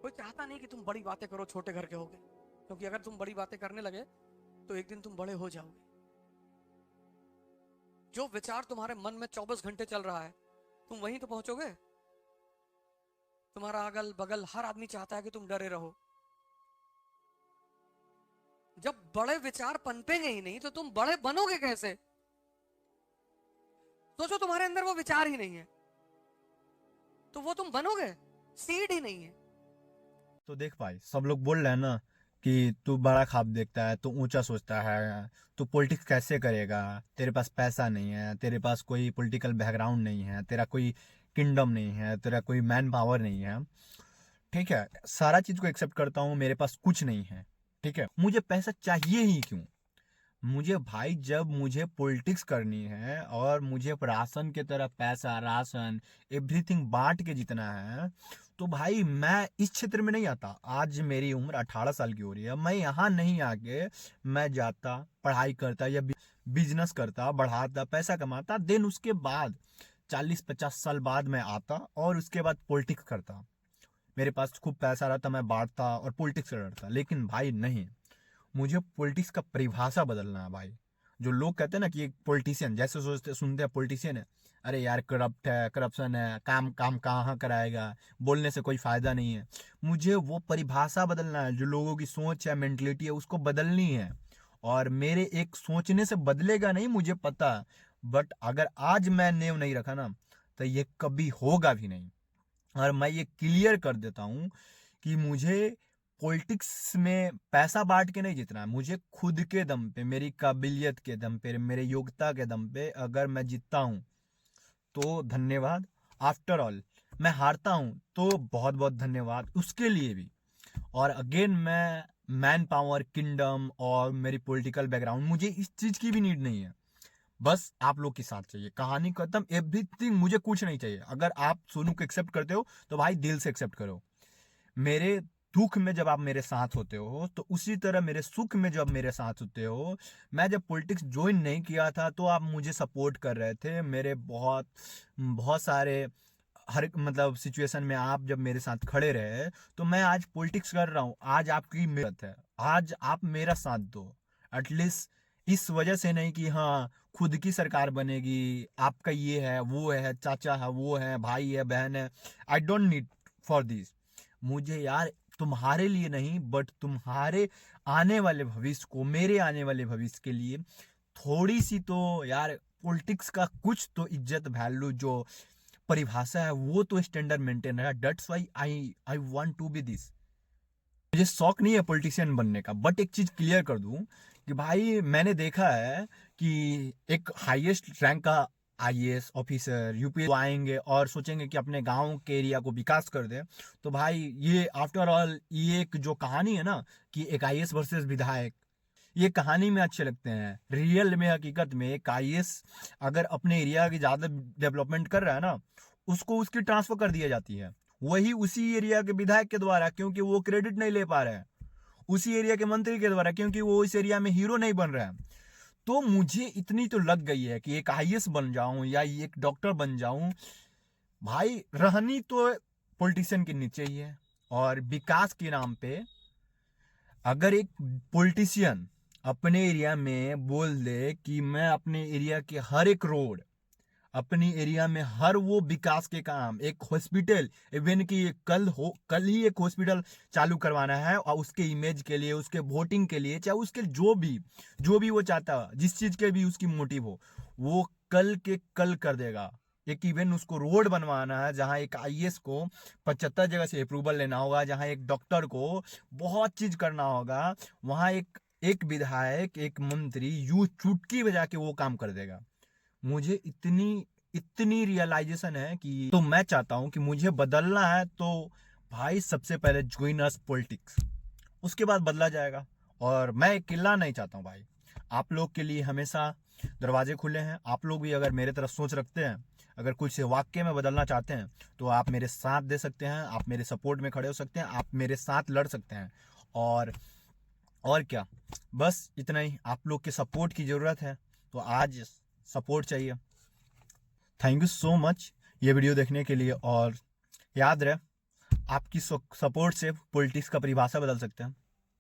कोई चाहता नहीं कि तुम बड़ी बातें करो, छोटे घर के होगे, क्योंकि अगर तुम बड़ी बातें करने लगे तो एक दिन तुम बड़े हो जाओगे। जो विचार तुम्हारे मन में 24 घंटे चल रहा है, तुम वहीं तो पहुंचोगे। तुम्हारा अगल बगल हर आदमी चाहता है कि तुम डरे रहो। जब बड़े विचार पनपेंगे ही नहीं तो तुम बड़े बनोगे कैसे? सोचो, तुम्हारे अंदर वो विचार ही नहीं है तो वो तुम बनोगे? सीड ही नहीं है। तो देख भाई, सब लोग बोल रहे हैं ना कि तू बड़ा ख्वाब देखता है, तू ऊंचा सोचता है, तू पॉलिटिक्स कैसे करेगा, तेरे पास पैसा नहीं है, तेरे पास कोई पॉलिटिकल बैकग्राउंड नहीं है, तेरा कोई किंगडम नहीं है, तेरा कोई मैन पावर नहीं है। ठीक है, सारा चीज को एक्सेप्ट करता हूँ, मेरे पास कुछ नहीं है। ठीक है, मुझे पैसा चाहिए ही क्यों? मुझे भाई, जब मुझे पॉलिटिक्स करनी है और मुझे राशन के तरह पैसा, राशन, एवरीथिंग बांट के जीतना है, तो भाई मैं इस क्षेत्र में नहीं आता। आज मेरी उम्र 18 साल की हो रही है, मैं यहाँ नहीं आके मैं जाता, पढ़ाई करता या बिजनेस करता, बढ़ाता, पैसा कमाता, देन उसके बाद 40-50 साल बाद मैं आता और उसके बाद पॉलिटिक्स करता। मेरे पास खूब पैसा रहता, मैं बांटता और पॉलिटिक्स लड़ता। लेकिन भाई नहीं, मुझे पॉलिटिक्स का परिभाषा बदलना है भाई। जो लोग कहते हैं ना कि एक पॉलिटिशियन, जैसे सोचते सुनते हैं पॉलिटिशियन है, अरे यार करप्ट है, करप्शन है, काम काम कहाँ कराएगा, बोलने से कोई फायदा नहीं है। मुझे वो परिभाषा बदलना है, जो लोगों की सोच है, मेंटलिटी है, उसको बदलनी है। और मेरे एक सोचने से बदलेगा नहीं, मुझे पता। बट अगर आज मैं नेव नहीं रखा ना, तो ये कभी होगा भी नहीं। और मैं ये क्लियर कर देता हूँ कि मुझे पॉलिटिक्स में पैसा बांट के नहीं जीतना है। मुझे खुद के दम पे, मेरी काबिलियत के दम पे, मेरे योग्यता के दम पे अगर मैं जीतता हूँ तो धन्यवाद। आफ्टर ऑल मैं हारता हूँ तो बहुत बहुत धन्यवाद उसके लिए भी। और अगेन, मैं मैन पावर, किंगडम और मेरी पॉलिटिकल बैकग्राउंड, मुझे इस चीज की भी नीड नहीं है। बस आप लोग के साथ चाहिए, कहानी खत्म, एवरीथिंग। मुझे कुछ नहीं चाहिए। अगर आप सोनू को एक्सेप्ट करते हो तो भाई दिल से एक्सेप्ट करो। मेरे दुख में जब आप मेरे साथ होते हो, तो उसी तरह मेरे सुख में जब मेरे साथ होते हो। मैं जब पॉलिटिक्स ज्वाइन नहीं किया था तो आप मुझे सपोर्ट कर रहे थे। मेरे बहुत बहुत सारे हर मतलब सिचुएशन में आप जब मेरे साथ खड़े रहे, तो मैं आज पॉलिटिक्स कर रहा हूँ। आज आपकी मेहनत है, आज आप मेरा साथ दो। एटलीस्ट इस वजह से नहीं कि हाँ खुद की सरकार बनेगी, आपका ये है, वो है, चाचा है, वो है, भाई है, बहन है। I don't need for this. मुझे यार तुम्हारे लिए नहीं, बट तुम्हारे आने वाले भविष्य को, मेरे आने वाले भविष्य के लिए थोड़ी सी तो यार पॉलिटिक्स का कुछ तो इज्जत, वैल्यू, जो परिभाषा है, वो तो स्टैंडर्ड मेंटेन है। That's why I I want to be this. मुझे शौक नहीं है पॉलिटिशियन बनने का, बट एक चीज क्लियर कर दूं कि भाई मैंने देखा है कि एक हाईएस्ट रैंक का आईएएस ऑफिसर यूपी आएंगे और सोचेंगे कि अपने गांव के एरिया को विकास कर दे। तो भाई ये आफ्टर ऑल, ये एक जो कहानी है ना कि एक आईएएस वर्सेस विधायक, ये कहानी में अच्छे लगते हैं। रियल में, हकीकत में एक आईएएस अगर अपने एरिया की ज्यादा डेवलपमेंट कर रहा है ना, उसको उसकी ट्रांसफर कर दी जाती है, वही उसी एरिया के विधायक के द्वारा, क्योंकि वो क्रेडिट नहीं ले पा रहे हैं। उसी एरिया के मंत्री के द्वारा, क्योंकि वो इस एरिया में हीरो नहीं बन रहा है। तो मुझे इतनी तो लग गई है कि एक आईएएस बन जाऊं या एक डॉक्टर बन जाऊं, भाई रहनी तो पॉलिटिशियन के नीचे ही है। और विकास के नाम पे अगर एक पॉलिटिशियन अपने एरिया में बोल दे कि मैं अपने एरिया के हर एक रोड, अपनी एरिया में हर वो विकास के काम, एक हॉस्पिटल, इवन कि कल ही एक हॉस्पिटल चालू करवाना है, और उसके इमेज के लिए, उसके वोटिंग के लिए, चाहे उसके जो भी वो चाहता, जिस चीज के भी उसकी मोटिव हो, वो कल के कल कर देगा। एक इवन उसको रोड बनवाना है जहां एक आईएएस को 75 जगह से अप्रूवल लेना होगा, जहां एक डॉक्टर को बहुत चीज करना होगा, वहां एक एक विधायक, एक मंत्री यूं चुटकी बजा के वो काम कर देगा। मुझे इतनी इतनी रियलाइजेशन है कि तो मैं चाहता हूं कि मुझे बदलना है तो भाई सबसे पहले ज्वाइन अस पॉलिटिक्स, उसके बाद बदला जाएगा। और मैं अकेला नहीं चाहता हूं भाई, आप लोग के लिए हमेशा दरवाजे खुले हैं। आप लोग भी अगर मेरे तरफ सोच रखते हैं, अगर कुछ वाक्य में बदलना चाहते हैं, तो आप मेरे साथ दे सकते हैं, आप मेरे सपोर्ट में खड़े हो सकते हैं, आप मेरे साथ लड़ सकते हैं। और और क्या, बस इतना ही। आप लोग के सपोर्ट की जरूरत है, तो आज सपोर्ट चाहिए। थैंक यू सो मच ये वीडियो देखने के लिए। और याद रहे, आपकी सपोर्ट से पॉलिटिक्स का परिभाषा बदल सकते हैं।